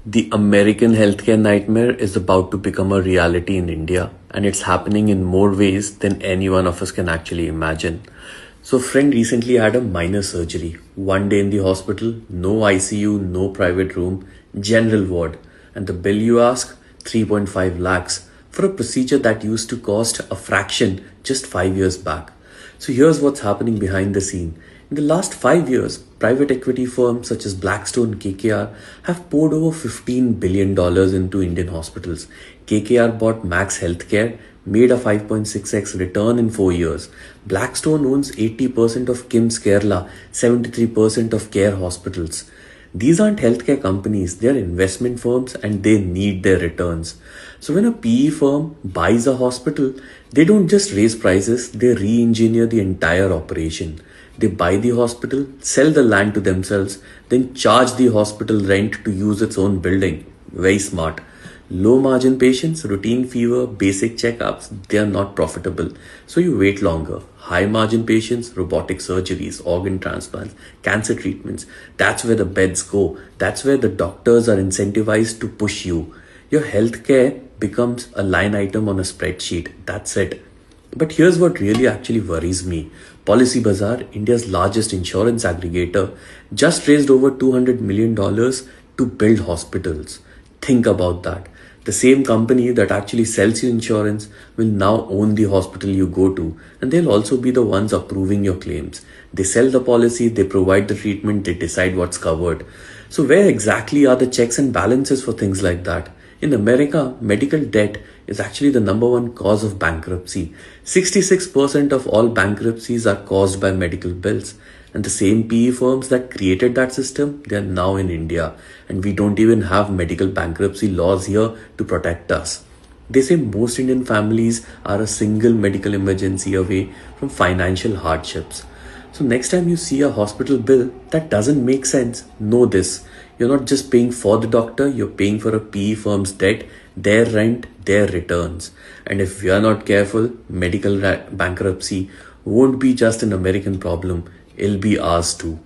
The American healthcare nightmare is about to become a reality in India, and it's happening in more ways than any one of us can actually imagine. So, a friend recently had a minor surgery. One day in the hospital, no ICU, no private room, general ward. And the bill you ask, 3.5 lakhs for a procedure that used to cost a fraction just 5 years back. So here's what's happening behind the scene. In the last 5 years, private equity firms such as Blackstone, KKR have poured over $15 billion into Indian hospitals. KKR bought Max Healthcare, made a 5.6x return in 4 years. Blackstone owns 80% of KIMS Kerala, 73% of Care Hospitals. These aren't healthcare companies, they're investment firms and they need their returns. So when a PE firm buys a hospital, they don't just raise prices, they re-engineer the entire operation. They buy the hospital, sell the land to themselves, then charge the hospital rent to use its own building. Very smart. Low margin patients, routine fever, basic checkups, they are not profitable. So you wait longer. High margin patients, robotic surgeries, organ transplants, cancer treatments. That's where the beds go. That's where the doctors are incentivized to push you. Your healthcare becomes a line item on a spreadsheet. That's it. But here's what really actually worries me. Policy Bazaar, India's largest insurance aggregator, just raised over $200 million to build hospitals. Think about that. The same company that actually sells you insurance will now own the hospital you go to, and they'll also be the ones approving your claims. They sell the policy, they provide the treatment, they decide what's covered. So, where exactly are the checks and balances for things like that? In America, medical debt is actually the number one cause of bankruptcy. 66% of all bankruptcies are caused by medical bills. And the same PE firms that created that system, they are now in India. And we don't even have medical bankruptcy laws here to protect us. They say most Indian families are a single medical emergency away from financial hardships. So next time you see a hospital bill that doesn't make sense, know this. You're not just paying for the doctor, you're paying for a PE firm's debt, their rent, their returns. And if we are not careful, medical bankruptcy won't be just an American problem, it'll be ours too.